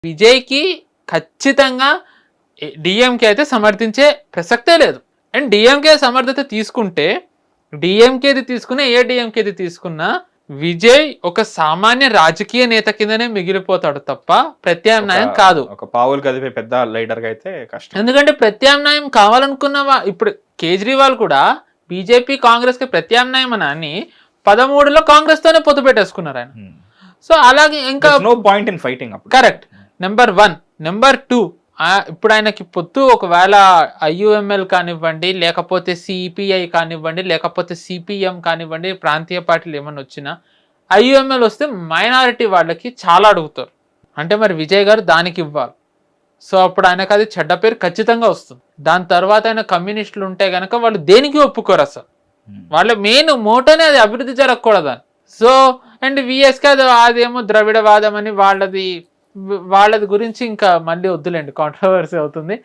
విజయ్కి ఖచ్చితంగా డిఎంకే అయితే సమర్థించే ప్రసక్తే లేదు. అండ్ డిఎంకే సమర్థత తీసుకుంటే డిఎంకేది తీసుకున్నా ఏఐడిఎంకేది తీసుకున్నా విజయ్ ఒక సామాన్య రాజకీయ నేత కిందనే మిగిలిపోతాడు తప్ప ప్రత్యామ్నాయం కాదు. ఒక పావులు కదిపే పెద్ద లీడర్ గా అయితే కష్టం. ఎందుకంటే ప్రత్యామ్నాయం కావాలనుకున్న ఇప్పుడు కేజ్రీవాల్ కూడా బీజేపీ కాంగ్రెస్ కి ప్రత్యామ్నాయం అని 13లో కాంగ్రెస్ తోనే పొత్తు పెట్టేసుకున్నారు ఆయన. సో అలాగే ఇంకా no point in fighting. Correct. Number 1. Number 2, ఇప్పుడు ఆయనకి పొత్తు ఒకవేళ ఐయుఎంఎల్ కానివ్వండి, లేకపోతే సిపిఐ కానివ్వండి, లేకపోతే సిపిఎం కానివ్వండి, ప్రాంతీయ పార్టీలు ఏమన్నా వచ్చినా ఐయుఎంఎల్ వస్తే మైనారిటీ వాళ్ళకి చాలా అడుగుతారు. అంటే మరి విజయ్ గారు దానికి ఇవ్వాలి. సో అప్పుడు ఆయనకు అది చెడ్డ పేరు ఖచ్చితంగా వస్తుంది. దాని తర్వాత ఆయన కమ్యూనిస్టులు ఉంటే కనుక వాళ్ళు దేనికి ఒప్పుకోరు అసలు. వాళ్ళ మెయిన్ మోటోనే అది అభివృద్ధి జరగకూడదని. సో అండ్ విఎస్కే అదేమో ద్రవిడవాదం అని వాళ్ళది గురించి ఇంకా మళ్ళీ వద్దులేండి, కాంట్రవర్సీ అవుతుంది.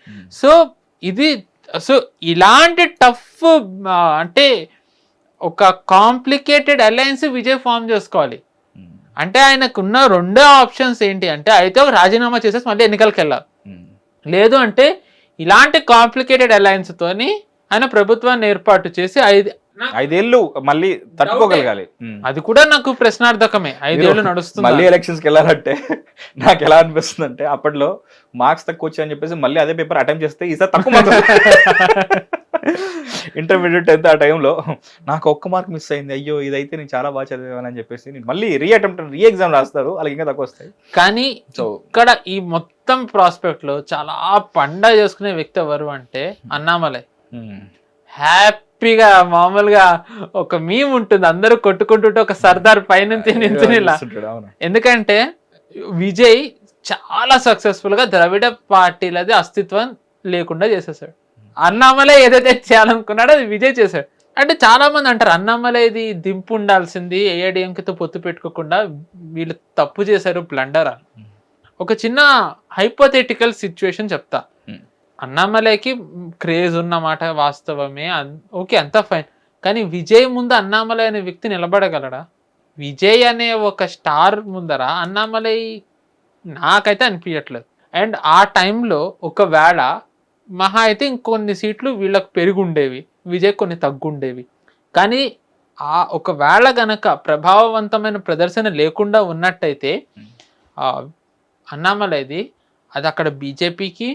సో ఇలాంటి టఫ్ అంటే ఒక కాంప్లికేటెడ్ అలయన్స్ విజయ్ ఫామ్ చేసుకోవాలి. అంటే ఆయనకున్న 2 ఆప్షన్స్ ఏంటి అంటే అయితే ఒక రాజీనామా చేసేసి మళ్ళీ ఎన్నికలకు వెళ్ళాలి, లేదు అంటే ఇలాంటి కాంప్లికేటెడ్ అలయన్స్ తోని ఆయన ప్రభుత్వాన్ని ఏర్పాటు చేసి 5 ఏళ్ళు మళ్ళీ తట్టుకోగలగాలి. అది కూడా నాకు ప్రశ్నార్థకమే. 5 ఏళ్ళు నడుస్తుంది. మళ్ళీ ఎలక్షన్స్కి వెళ్ళాలంటే నాకు ఎలా అనిపిస్తుంది అంటే అప్పట్లో మార్క్స్ తక్కువ వచ్చాయని చెప్పేసి మళ్ళీ అదే పేపర్ అటెంప్ట్ చేస్తే ఈసారి తక్కువ ఇంటర్మీడియట్ 10th ఆ టైంలో నాకు 1 మార్క్ మిస్ అయింది, అయ్యో ఇదైతే నేను చాలా బాగా చదివానని చెప్పేసి నేను మళ్ళీ రీ ఎగ్జామ్ రాస్తారు, అలాగే ఇంకా తక్కువ వస్తాయి. కానీ ఇక్కడ ఈ మొత్తం ప్రాస్పెక్ట్ లో చాలా పండగ చేసుకునే వ్యక్తి ఎవరు అంటే అన్నామలై. హ్యాపీగా మామూలుగా ఒక మీమ్ ఉంటుంది, అందరూ కొట్టుకుంటుంటే ఒక సర్దార్ పైనుంచి నించునిలా. ఎందుకంటే విజయ్ చాలా సక్సెస్ఫుల్ గా ద్రవిడ పార్టీలది అస్తిత్వం లేకుండా చేసేసాడు. అన్నామలై ఏదైతే చేయాలనుకున్నాడో అది విజయ్ చేశాడు. అంటే చాలా మంది అంటారు అన్నామలైది దింపు ఉండాల్సింది, ఏఐడిఎంకేతో పొత్తు పెట్టుకోకుండా వీళ్ళు తప్పు చేశారు, బ్లండర్ అని. ఒక చిన్న హైపోథెటికల్ సిచ్యువేషన్ చెప్తా. అన్నామలైకి క్రేజ్ ఉన్నమాట వాస్తవమే, ఓకే అంతా ఫైన్. కానీ విజయ్ ముందు అన్నామలై అనే వ్యక్తి నిలబడగలడా? విజయ్ అనే ఒక స్టార్ ముందర అన్నామలై నాకైతే అనిపించట్లేదు. అండ్ ఆ టైంలో ఒకవేళ మహా అయితే ఇంకొన్ని సీట్లు వీళ్ళకు పెరుగుండేవి, విజయ్ కొన్ని తగ్గుండేవి. కానీ ఒకవేళ గనక ప్రభావవంతమైన ప్రదర్శన లేకుండా ఉన్నట్టయితే అన్నామలైది అది అక్కడ బీజేపీకి,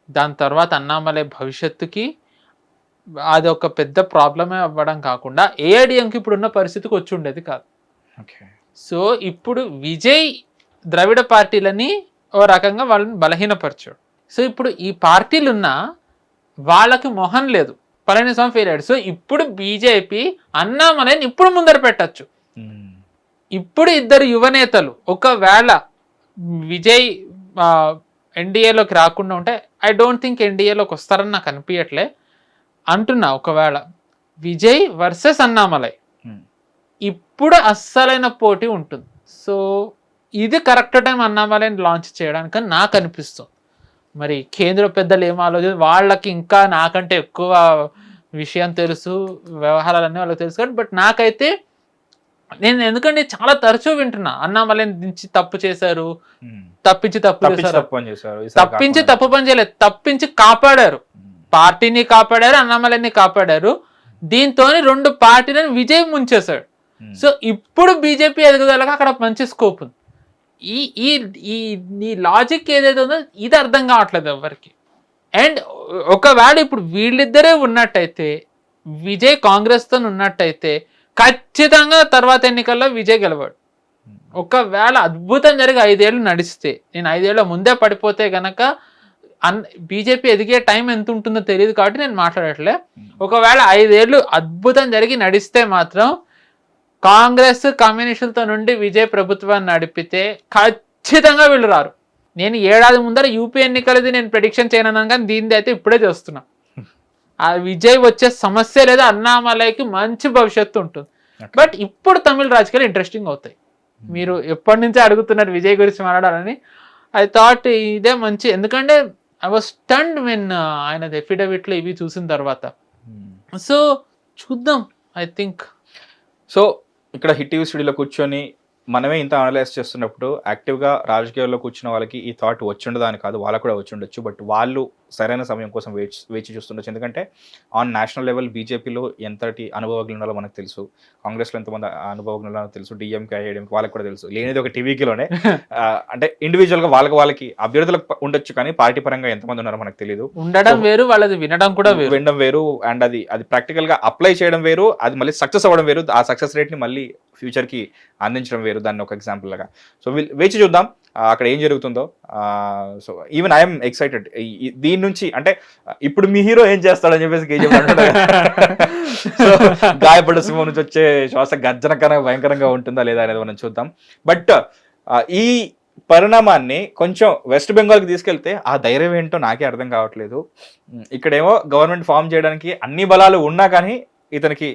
దాని తర్వాత అన్నామలై భవిష్యత్తుకి అది ఒక పెద్ద ప్రాబ్లమే అవ్వడం కాకుండా ఏఐడిఎంకి ఇప్పుడున్న పరిస్థితికి వచ్చి ఉండేది కాదు. సో ఇప్పుడు విజయ్ ద్రవిడ పార్టీలని ఓ రకంగా వాళ్ళని బలహీనపరిచాడు. సో ఇప్పుడు ఈ పార్టీలున్నా వాళ్ళకి మొహం లేదు, పళనిస్వామి ఫెయిల్ అయ్యాడు. సో ఇప్పుడు బీజేపీ అన్నామలైని ఇప్పుడు ముందర పెట్టచ్చు. ఇప్పుడు 2 యువనేతలు ఒకవేళ విజయ్ ఎన్డీఏలోకి రాకుండా ఉంటే ఐ డోంట్ థింక్ ఎన్డీఏలోకి వస్తారని నాకు అనిపించట్లే అంటున్నా. ఒకవేళ విజయ్ వర్సెస్ అన్నామలై ఇప్పుడు అస్సలైన పోటీ ఉంటుంది. సో ఇది కరెక్ట్ టైం అన్నామలైని లాంచ్ చేయడానికి నాకు అనిపిస్తుంది. మరి కేంద్ర పెద్దలు ఏం ఆలోచన, వాళ్ళకి ఇంకా నాకంటే ఎక్కువ విషయం తెలుసు, వ్యవహారాలన్నీ వాళ్ళకి తెలుసు. బట్ నాకైతే నేను ఎందుకంటే చాలా తరచూ వింటున్నా అన్నామలైని దించి తప్పు చేశారు, తప్పించి తప్పు పని చేయలేదు, తప్పించి కాపాడారు, పార్టీని కాపాడారు, అన్నామలైని కాపాడారు. దీంతో 2 పార్టీలను విజయ్ ముంచేశాడు. సో ఇప్పుడు బీజేపీ ఎదుగుదలకు అక్కడ మంచి స్కోప్ ఉంది. ఈ లాజిక్ ఏదైతే ఉందో ఇది అర్థం కావట్లేదు ఎవరికి. అండ్ ఒకవేళ ఇప్పుడు వీళ్ళిద్దరే ఉన్నట్టయితే, విజయ్ కాంగ్రెస్తో ఉన్నట్టయితే ఖచ్చితంగా తర్వాత ఎన్నికల్లో విజయ్ గెలవాడు. ఒకవేళ అద్భుతం జరిగి 5 ఏళ్ళు నడిస్తే, నేను 5 ఏళ్ళ ముందే పడిపోతే గనక బీజేపీ ఎదిగే టైం ఎంత ఉంటుందో తెలియదు కాబట్టి నేను మాట్లాడట్లే. ఒకవేళ 5 ఏళ్ళు అద్భుతం జరిగి నడిస్తే మాత్రం కాంగ్రెస్ కమ్యూనిస్టులతో నుండి విజయ్ ప్రభుత్వాన్ని నడిపితే ఖచ్చితంగా వీళ్ళు రారు. నేను 7 ఏడాది ముందర యూపీ ఎన్నికలది నేను ప్రెడిక్షన్ చేయను, కానీ దీనిది అయితే ఇప్పుడే చేస్తున్నా. ఆ విజయ్ వచ్చే సమస్య లేదా, అన్నామలైకి మంచి భవిష్యత్తు ఉంటుంది. బట్ ఇప్పుడు తమిళ రాజకీయాలు ఇంట్రెస్టింగ్ అవుతాయి. మీరు ఎప్పటి నుంచే అడుగుతున్నారు విజయ్ గురించి మాట్లాడాలని. ఐ థాట్ ఇదే మంచి, ఎందుకంటే ఐ వాజ్ స్టన్డ్ వెన్ ఆయన ఎఫిడవిట్లో ఇవి చూసిన తర్వాత. సో చూద్దాం. ఐ థింక్ సో ఇక్కడ హిట్ టీవీ స్టూడియోలో కూర్చొని మనమే ఇంత అనలైజ్ చేస్తున్నప్పుడు యాక్టివ్గా రాజకీయాల్లో కూర్చున్న వాళ్ళకి ఈ థాట్ వచ్చిండదు అని కాదు, వాళ్ళకు కూడా వచ్చి ఉండొచ్చు. బట్ వాళ్ళు సరైన సమయం కోసం వేచి చూస్తుండొచ్చు. ఎందుకంటే ఆన్ నేషనల్ లెవెల్ బీజేపీలో ఎంతటి అనుభవజ్ఞులు ఉన్నారో మనకు తెలుసు, కాంగ్రెస్లో ఎంతమంది అనుభవజ్ఞులు ఉన్నారో తెలుసు, డిఎంకే ఐఐఎంకే వాళ్ళకి కూడా తెలుసు. లేనిది ఒక టీవీలోనే అంటే ఇండివిజువల్గా వాళ్ళకి అభ్యర్థులకు ఉండొచ్చు, కానీ పార్టీ పరంగా ఎంతమంది ఉన్నారో మనకు తెలియదు. ఉండడం వేరు, వాళ్ళది వినడం కూడా వినడం వేరు, అండ్ అది ప్రాక్టికల్గా అప్లై చేయడం వేరు, అది మళ్ళీ సక్సెస్ అవ్వడం వేరు, ఆ సక్సెస్ రేట్ని మళ్ళీ ఫ్యూచర్కి అందించడం వేరు. దాన్ని ఒక ఎగ్జాంపుల్ లాగా. సో వేచి చూద్దాం అక్కడ ఏం జరుగుతుందో. సో ఈవెన్ ఐఎమ్ ఎక్సైటెడ్ దీని నుంచి. అంటే ఇప్పుడు మీ హీరో ఏం చేస్తాడని చెప్పేసి సో గాయపడ్డ సింహం నుంచి వచ్చే శ్వాస గర్జన కన్నా భయంకరంగా ఉంటుందా లేదా అనేది మనం చూద్దాం. బట్ ఈ పరిణామాన్ని కొంచెం వెస్ట్ బెంగాల్కి తీసుకెళ్తే ఆ ధైర్యం ఏంటో నాకే అర్థం కావట్లేదు. ఇక్కడేమో గవర్నమెంట్ ఫామ్ చేయడానికి అన్ని బలాలు ఉన్నా కానీ ఇతనికి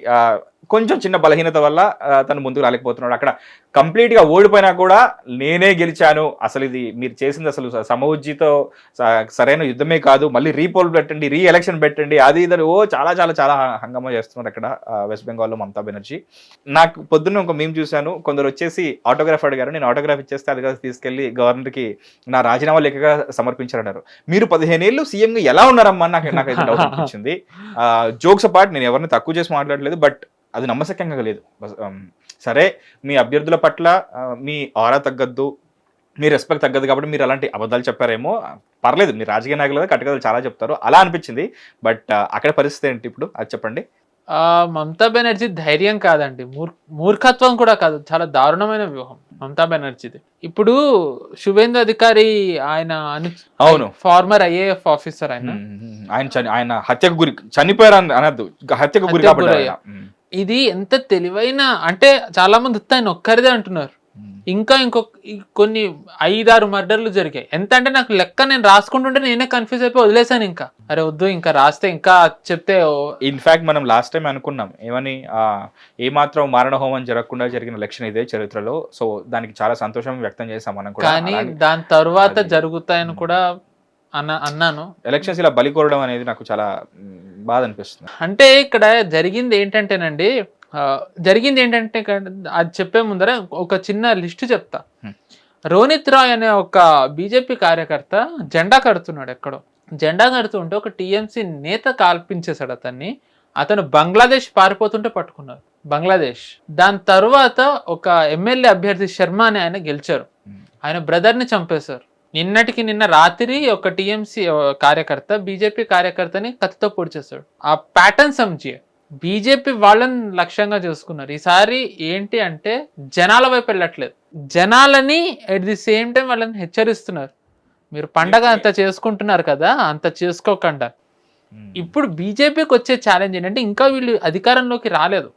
కొంచెం చిన్న బలహీనత వల్ల తను ముందుకు రాలేకపోతున్నాడు. అక్కడ కంప్లీట్గా ఓడిపోయినా కూడా నేనే గెలిచాను, అసలు ఇది మీరు చేసింది అసలు సమవుజ్జితో సరైన యుద్ధమే కాదు, మళ్ళీ రీపోల్ పెట్టండి, రీ ఎలక్షన్ పెట్టండి, అది ఇదని చాలా చాలా చాలా హంగామా చేస్తున్నారు అక్కడ వెస్ట్ బెంగాల్లో మమతా బెనర్జీ. నాకు పొద్దున్న ఒక మేము చూశాను, కొందరు వచ్చేసి ఆటోగ్రాఫ్ అడిగారు, నేను ఆటోగ్రాఫ్ ఇచ్చేస్తే అది తీసుకెళ్లి గవర్నర్కి నా రాజీనామా లేఖగా సమర్పించారన్నారు. మీరు 15 ఏళ్ళు సీఎంగా ఎలా ఉన్నారమ్మా నాకైతే డౌట్ అనిపించింది. జోక్స్ అపార్ట్, నేను ఎవరిని తక్కువ చేసి మాట్లాడలేదు, బట్ అది నమ్మశక్యంగా లేదు. సరే, మీ అభ్యర్థుల పట్ల మీ ఆరా తగ్గద్దు, మీ రెస్పెక్ట్ తగ్గదు కాబట్టి మీరు అలాంటి అబద్ధాలు చెప్పారేమో, పర్లేదు, మీరు రాజకీయ నాయకులు కట్టుకథలు చాలా చెప్తారు, అలా అనిపించింది. బట్ అక్కడ పరిస్థితి ఏంటి ఇప్పుడు అది చెప్పండి. మమతా బెనర్జీ ధైర్యం కాదండి, మూర్ఖత్వం కూడా కాదు, చాలా దారుణమైన వ్యూహం మమతా బెనర్జీది. ఇప్పుడు శుభేందు అధికారి ఆయన అవును ఫార్మర్ ఐఏఎఫ్ ఆఫీసర్, ఆయన హత్యకు గురి, చనిపోయారు అనద్దు, హత్యకు గురి కాబట్టి. ఇది ఎంత తెలివైన అంటే, చాలా మంది ఆయన ఒక్కరిదే అంటున్నారు, ఇంకా కొన్ని 5-6 మర్డర్లు జరిగాయి. ఎంత అంటే నాకు లెక్క నేను రాసుకుంటుంటే నేనే కన్ఫ్యూజ్ అయిపోయి వదిలేసాను. ఇంకా అరే వద్దు, ఇంకా రాస్తే ఇంకా చెప్తే. ఇన్ఫాక్ట్ మనం లాస్ట్ టైం అనుకున్నాం ఏమని, ఏమాత్రం మారణ హోమం జరగకుండా జరిగిన ఎలక్షన్ ఇదే చరిత్రలో, సో దానికి చాలా సంతోషం వ్యక్తం చేసాం మనం కూడా. కానీ దాని తర్వాత జరుగుతాయని కూడా అన్నాను. ఎలక్షన్స్ ఇలా బలి కోరడం అనేది నాకు చాలా బాధ అనిపిస్తుంది. అంటే ఇక్కడ జరిగింది ఏంటంటే అది చెప్పే ముందర ఒక చిన్న లిస్ట్ చెప్తా. రోనిత్ రాయ్ అనే ఒక బీజేపీ కార్యకర్త జెండా కడుతున్నాడు ఎక్కడో. జెండా కడుతుంటే ఒక టీఎంసీ నేత కాల్పించేశాడు అతన్ని. అతను బంగ్లాదేశ్ పారిపోతుంటే పట్టుకున్నారు, బంగ్లాదేశ్. దాని తర్వాత ఒక ఎమ్మెల్యే అభ్యర్థి శర్మ అని ఆయన గెలిచారు, ఆయన బ్రదర్ని చంపేశారు. నిన్న రాత్రి ఒక టీఎంసీ కార్యకర్త బీజేపీ కార్యకర్తని కత్తితో పొడి చేశాడు. ఆ ప్యాటర్న్ సంజీ బీజేపీ వాళ్ళని లక్ష్యంగా చేసుకున్నారు. ఈసారి ఏంటి అంటే జనాల వైపు వెళ్ళట్లేదు, జనాలని అట్ ది సేమ్ టైం వాళ్ళని హెచ్చరిస్తున్నారు, మీరు పండగ అంత చేసుకుంటున్నారు కదా, అంత చేసుకోకుండా. ఇప్పుడు బీజేపీకి వచ్చే ఛాలెంజ్ ఏంటంటే, ఇంకా వీళ్ళు అధికారంలోకి రాలేదు,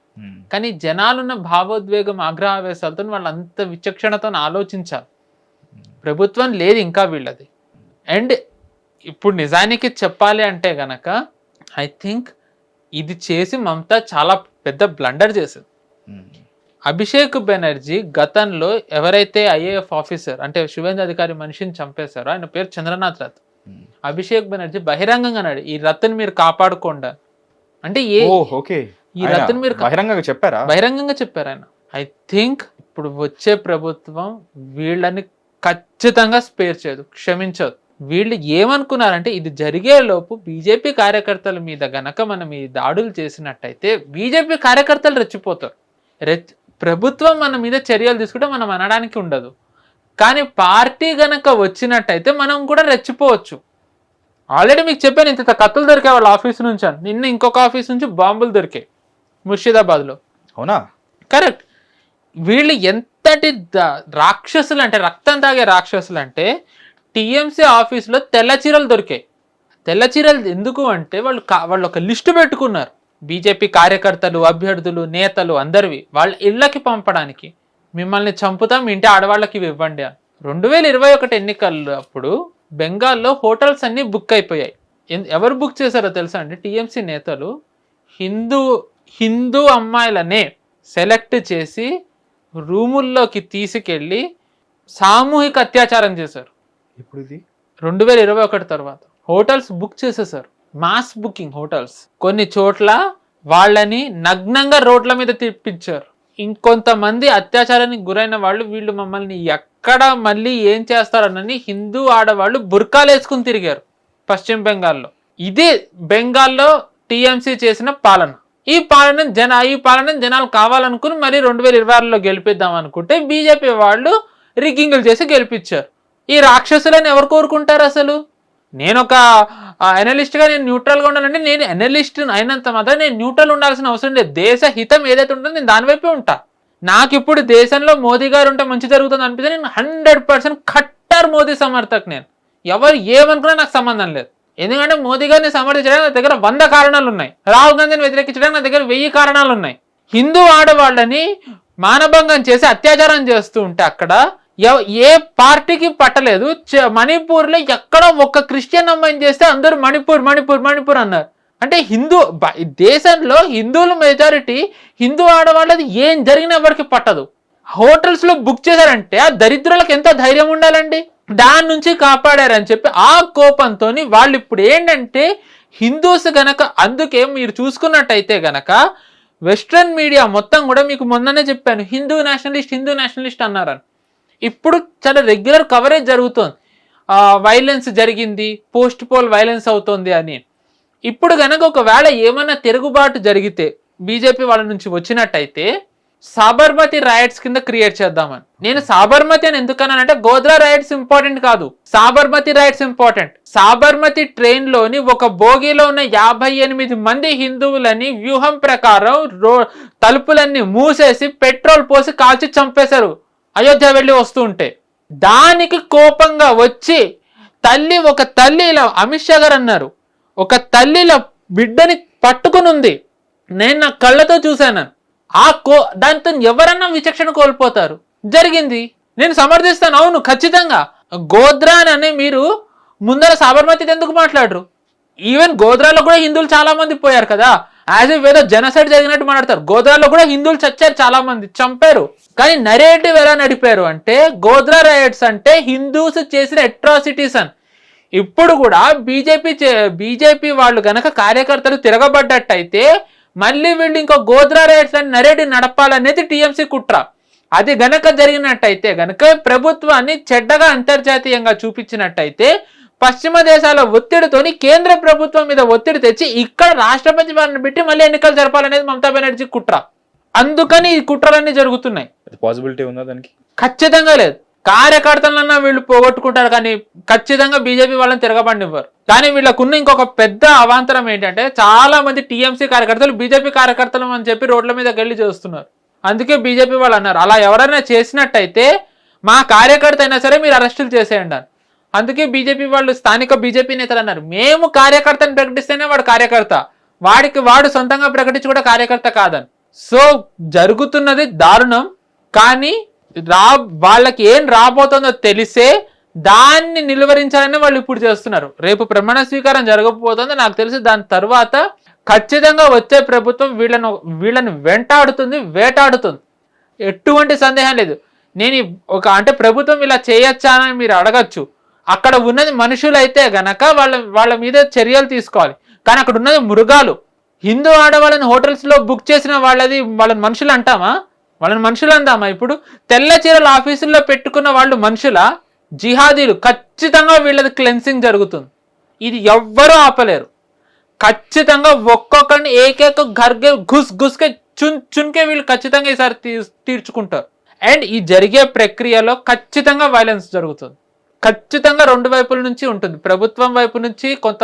కానీ జనాలున్న భావోద్వేగం ఆగ్రహావేశాలతో వాళ్ళు అంత విచక్షణతో ఆలోచించాలి. ప్రభుత్వం లేదు ఇంకా వీళ్ళది. అండ్ ఇప్పుడు నిజానికి చెప్పాలి అంటే గనక ఐ థింక్ ఇది చేసి మమతా చాలా పెద్ద బ్లండర్ చేసింది. అభిషేక్ బెనర్జీ గతంలో ఎవరైతే ఐఏఎఫ్ ఆఫీసర్ అంటే శుభేందు అధికారి మనిషిని చంపేశారో, ఆయన పేరు చంద్రనాథ్ రత్. అభిషేక్ బెనర్జీ బహిరంగంగా అన్నాడు, ఈ రత్ని మీరు కాపాడుకోండి అంటే. ఈ రత్ని మీరు బహిరంగంగా చెప్పారు ఆయన. ఐ థింక్ ఇప్పుడు వచ్చే ప్రభుత్వం వీళ్ళని ఖచ్చితంగా స్పేర్ చేయదు, క్షమించదు. వీళ్ళు ఏమనుకున్నారంటే, ఇది జరిగే లోపు బీజేపీ కార్యకర్తల మీద గనక మనం ఈ దాడులు చేసినట్టయితే బీజేపీ కార్యకర్తలు రెచ్చిపోతారు, ప్రభుత్వం మన మీద చర్యలు తీసుకుంటే మనం అనడానికి ఉండదు. కానీ పార్టీ గనక వచ్చినట్టయితే మనం కూడా రెచ్చిపోవచ్చు. ఆల్రెడీ మీకు చెప్పాను, ఇంత కత్తులు దొరికాయి వాళ్ళ ఆఫీస్ నుంచి అని. నిన్న ఇంకొక ఆఫీస్ నుంచి బాంబులు దొరికాయి ముర్షిదాబాద్లో. అవునా? కరెక్ట్. వీళ్ళు ఎంతటి రాక్షసులు అంటే, రక్తం తాగే రాక్షసులు అంటే, టీఎంసీ ఆఫీస్లో తెల్ల చీరలు దొరికాయి. తెల్ల చీరలు ఎందుకు అంటే వాళ్ళు ఒక లిస్టు పెట్టుకున్నారు, బీజేపీ కార్యకర్తలు, అభ్యర్థులు, నేతలు అందరివి వాళ్ళ ఇళ్ళకి పంపడానికి. మిమ్మల్ని చంపుతాం, ఇంటి ఆడవాళ్ళకి ఇవి ఇవ్వండి అని. 2021 ఎన్నికల్లో అప్పుడు బెంగాల్లో హోటల్స్ అన్నీ బుక్ అయిపోయాయి. ఎవరు బుక్ చేశారో తెలుసా అండి? టీఎంసీ నేతలు హిందూ అమ్మాయిలనే సెలెక్ట్ చేసి రూముల్లోకి తీసుకెళ్ళి సామూహిక అత్యాచారం చేశారు. ఇప్పుడు ఇది 2021 తర్వాత హోటల్స్ బుక్ చేసేసారు, మాస్ బుకింగ్ హోటల్స్. కొన్ని చోట్ల వాళ్ళని నగ్నంగా రోడ్ల మీద తిప్పించారు. ఇంకొంతమంది అత్యాచారానికి గురైన వాళ్ళు వీళ్ళు మమ్మల్ని ఎక్కడ మళ్ళీ ఏం చేస్తారనని హిందూ ఆడవాళ్ళు బుర్కాలు వేసుకుని తిరిగారు పశ్చిమ బెంగాల్లో. ఇది బెంగాల్లో టీఎంసీ చేసిన పాలన. ఈ పాలన జనాలు కావాలనుకుని మళ్ళీ 2026లో గెలిపిద్దాం అనుకుంటే బీజేపీ వాళ్ళు రిగ్గింగులు చేసి గెలిపించారు. ఈ రాక్షసులను ఎవరు కోరుకుంటారు అసలు? నేను ఒక అనలిస్ట్గా నేను న్యూట్రల్గా ఉండాలంటే నేను అనలిస్ట్ అయినంత మాత్రం నేను న్యూట్రల్ ఉండాల్సిన అవసరం లేదు. దేశ హితం ఏదైతే ఉంటుందో నేను దాని వైపే ఉంటా. నాకు ఇప్పుడు దేశంలో మోదీ గారు ఉంటే మంచి జరుగుతుంది అనిపిస్తే నేను 100% ఖట్టర్ మోదీ సమర్థక్. నేను ఎవరు ఏమనుకున్నా నాకు సంబంధం లేదు. ఎందుకంటే మోదీ గారిని సమర్థించడానికి నా దగ్గర 100 కారణాలు ఉన్నాయి, రాహుల్ గాంధీని వ్యతిరేకించడానికి నా దగ్గర 1000 కారణాలు ఉన్నాయి. హిందూ ఆడవాళ్ళని మానభంగం చేసి అత్యాచారం చేస్తూ ఉంటే అక్కడ ఏ పార్టీకి పట్టలేదు. మణిపూర్లో ఎక్కడో ఒక క్రిస్టియన్ అమ్మాయిని చేస్తే అందరూ మణిపూర్ అన్నారు. అంటే దేశంలో హిందువుల మెజారిటీ, హిందూ ఆడవాళ్ళది ఏం జరిగినా ఎవరికి పట్టదు. హోటల్స్ లో బుక్ చేశారంటే ఆ దరిద్రులకు ఎంత ధైర్యం ఉండాలండి. దాని నుంచి కాపాడారని చెప్పి ఆ కోపంతో వాళ్ళు ఇప్పుడు ఏంటంటే హిందూస్ గనక, అందుకే మీరు చూసుకున్నట్టయితే గనక వెస్ట్రన్ మీడియా మొత్తం కూడా మీకు మొన్ననే చెప్పాను హిందూ నేషనలిస్ట్ అన్నారని. ఇప్పుడు చాలా రెగ్యులర్ కవరేజ్ జరుగుతుంది. వైలెన్స్ జరిగింది, పోస్ట్ పోల్ వైలెన్స్ అవుతుంది అని. ఇప్పుడు కనుక ఒకవేళ ఏమైనా తిరుగుబాటు జరిగితే బీజేపీ వాళ్ళ నుంచి వచ్చినట్టయితే సాబర్మతి రైట్స్ కింద క్రియేట్ చేద్దామని. నేను సాబర్మతి అని ఎందుకన్నానంటే గోద్రా రైట్స్ ఇంపార్టెంట్ కాదు, Sabarmati rights important. Sabarmati train లోని ఒక బోగిలో ఉన్న 58 మంది హిందువులని వ్యూహం ప్రకారం తలుపులన్నీ మూసేసి పెట్రోల్ పోసి కాల్చి చంపేశారు అయోధ్య వెళ్ళి వస్తూ ఉంటే. దానికి కోపంగా వచ్చి ఒక తల్లి ఇలా అమిత్ షా గారు అన్నారు, ఒక తల్లిల బిడ్డని పట్టుకుని ఉంది, నేను నా కళ్ళతో చూశాను. దాంతో ఎవరన్నా విచక్షణ కోల్పోతారు. జరిగింది, నేను సమర్థిస్తాను. అవును, ఖచ్చితంగా గోద్రా అని మీరు ముందర సాబర్మతి ఎందుకు మాట్లాడరు? ఈవెన్ గోద్రాలో కూడా హిందువులు చాలా మంది పోయారు కదా, యాజ్ ఇఫ్ ఏదో జనసైడ్ జరిగినట్టు మాట్లాడతారు. గోద్రాలో కూడా హిందువులు చచ్చారు, చాలా మంది చంపారు. కానీ నరేటివ్ ఎలా నడిపారు అంటే గోద్రా రైట్స్ అంటే హిందూస్ చేసిన అట్రాసిటీస్ అని. ఇప్పుడు కూడా బీజేపీ వాళ్ళు గనక కార్యకర్తలు తిరగబడ్డట్టయితే మళ్ళీ వీళ్ళు ఇంకో గోద్రా రైట్స్ అని నరేటివ్ నడపాలనేది టీఎంసీ కుట్ర. అది గనక జరిగినట్టయితే గనక ప్రభుత్వాన్ని చెడ్డగా అంతర్జాతీయంగా చూపించినట్టయితే పశ్చిమ దేశాల ఒత్తిడితోని కేంద్ర ప్రభుత్వం మీద ఒత్తిడి తెచ్చి ఇక్కడ రాష్ట్రపతి వారిని పెట్టి మళ్ళీ ఎన్నికలు జరపాలనేది మమతా బెనర్జీ కుట్ర. అందుకని ఈ కుట్రలన్నీ జరుగుతున్నాయి. పాసిబిలిటీ ఉందా దానికి? ఖచ్చితంగా లేదు. కార్యకర్తలన్నా వీళ్ళు పోగొట్టుకుంటారు కానీ ఖచ్చితంగా బీజేపీ వాళ్ళని తిరగబడినివ్వరు. కానీ వీళ్ళకున్న ఇంకొక పెద్ద అవాంతరం ఏంటంటే చాలా మంది టీఎంసీ కార్యకర్తలు బీజేపీ కార్యకర్తలు అని చెప్పి రోడ్ల మీద గెళ్ళి చేస్తున్నారు. అందుకే బీజేపీ వాళ్ళు అన్నారు అలా ఎవరైనా చేసినట్టయితే మా కార్యకర్త అయినా సరే మీరు అరెస్టులు చేసేయండి అని. అందుకే బీజేపీ వాళ్ళు, స్థానిక బీజేపీ నేతలు అన్నారు మేము కార్యకర్తను ప్రకటిస్తేనే వాడు కార్యకర్త, వాడు సొంతంగా ప్రకటించి కూడా కార్యకర్త కాదని. సో జరుగుతున్నది దారుణం. కానీ వాళ్ళకి ఏం రాబోతుందో తెలిసే దాన్ని నిలువరించాలని వాళ్ళు ఇప్పుడు చేస్తున్నారు. రేపు ప్రమాణ స్వీకారం జరగకపోతుంది నాకు తెలిసి. దాని తర్వాత ఖచ్చితంగా వచ్చే ప్రభుత్వం వీళ్ళని వేటాడుతుంది, ఎటువంటి సందేహం లేదు. నేను అంటే ప్రభుత్వం ఇలా చేయొచ్చా అని మీరు అడగచ్చు. అక్కడ ఉన్నది మనుషులైతే గనక వాళ్ళ మీద చర్యలు తీసుకోవాలి. కానీ అక్కడ ఉన్నది మృగాలు. హిందూ ఆడవాళ్ళని హోటల్స్ లో బుక్ చేసిన వాళ్ళని మనుషులు అంటామా? వాళ్ళని మనుషులు అందామా? ఇప్పుడు తెల్ల చీరల ఆఫీసుల్లో పెట్టుకున్న వాళ్ళు మనుషుల జిహాదీలు. ఖచ్చితంగా వీళ్ళది క్లెన్సింగ్ జరుగుతుంది. ఇది ఎవ్వరూ ఆపలేరు. ఖచ్చితంగా ఒక్కొక్కరిని ఏకేక ఘర్గే గుస్కే చున్కే వీళ్ళు ఖచ్చితంగా ఈసారి తీర్చుకుంటారు. అండ్ ఈ జరిగే ప్రక్రియలో ఖచ్చితంగా వైలెన్స్ జరుగుతుంది. ఖచ్చితంగా రెండు వైపుల నుంచి ఉంటుంది. ప్రభుత్వం వైపు నుంచి కొంత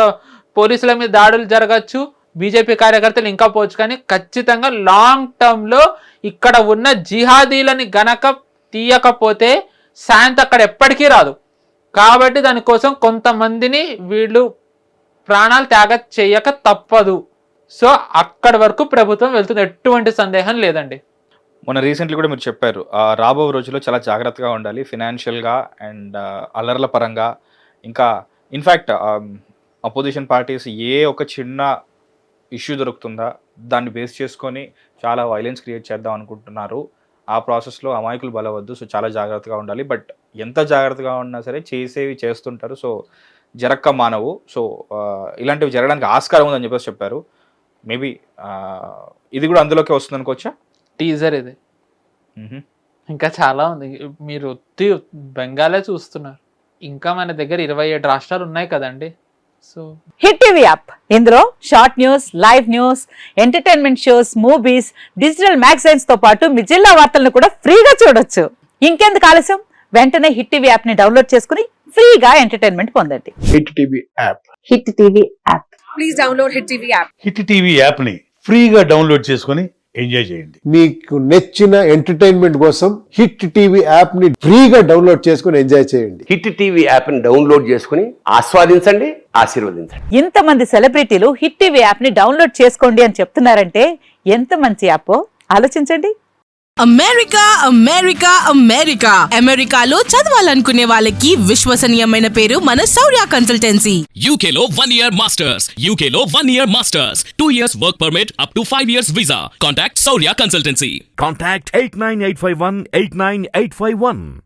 పోలీసుల మీద దాడులు జరగచ్చు, బీజేపీ కార్యకర్తలు ఇంకా పోవచ్చు. కానీ ఖచ్చితంగా లాంగ్ టర్మ్ లో ఇక్కడ ఉన్న జిహాదీలని గనక తీయకపోతే శాంతి అక్కడ ఎప్పటికీ రాదు. కాబట్టి దానికోసం కొంతమందిని వీళ్ళు ప్రాణాలు త్యాగ చేయక తప్పదు. సో అక్కడి వరకు ప్రభుత్వం వెళ్తుంది, ఎటువంటి సందేహం లేదండి. మొన్న రీసెంట్లీ కూడా మీరు చెప్పారు రాబో రోజుల్లో చాలా జాగ్రత్తగా ఉండాలి ఫినాన్షియల్గా అండ్ అల్లర్ల పరంగా. ఇంకా ఇన్ఫ్యాక్ట్ అపోజిషన్ పార్టీస్ ఏ ఒక చిన్న ఇష్యూ దొరుకుతుందా దాన్ని బేస్ చేసుకొని చాలా వైలెన్స్ క్రియేట్ చేద్దాం అనుకుంటున్నారు. ఆ ప్రాసెస్లో అమాయకులు బలవద్దు. సో చాలా జాగ్రత్తగా ఉండాలి. బట్ ఎంత జాగ్రత్తగా ఉన్నా సరే చేసేవి చేస్తుంటారు. సో జరక్క మానవు. సో ఇలాంటివి జరగడానికి ఆస్కారం ఉందని చెప్పేసి చెప్పారు. మేబీ ఇది కూడా అందులోకి వస్తుంది అనుకోవచ్చా? టీజర్ ఇది ఇంకా చాలా ఉంది. మీరు ఒత్తి బెంగాలే చూస్తున్నారు, ఇంకా మన దగ్గర 27 రాష్ట్రాలు ఉన్నాయి కదండి. సో హిట్ టీవీ యాప్, ఇందులో short news, live news, entertainment shows, movies, digital magazines తో పాటు మీ జిల్లా వార్తలను కూడా ఫ్రీగా చూడొచ్చు. ఇంకెందుకు ఆలస్యం, వెంటనే హిట్ టీవీ యాప్ ని డౌన్లోడ్ చేసుకుని ఫ్రీగా ఎంటర్టైన్మెంట్ పొందండి. Hit TV app. Hit TV app. Please download Hit TV app. Hit TV యాప్ని ఫ్రీగా డౌన్లోడ్ చేసుకొని ఎంజాయ్ చేయండి. మీకు నచ్చిన ఎంటర్టైన్మెంట్ కోసం హిట్ టీవీ యాప్ ని ఫ్రీగా డౌన్లోడ్ చేసుకుని ఎంజాయ్ చేయండి. హిట్ టీవీ యాప్ని డౌన్లోడ్ చేసుకుని ఆస్వాదించండి, ఆశీర్వదించండి. ఇంతమంది సెలబ్రిటీలు హిట్ టీవీ యాప్ ని డౌన్లోడ్ చేసుకోండి అని చెప్తున్నారంటే ఎంత మంచి యాప్ ఆలోచించండి. అమెరికా అమెరికా అమెరికా అమెరికాలో చదవాలనుకునే వాళ్ళకి విశ్వసనీయమైన పేరు మన శౌర్య కన్సల్టెన్సీ. UK లో 1 year masters. UK లో 1 year masters. 2 years work permit up to 5 years visa. Contact Saurya Consultancy. Contact 89851 89851.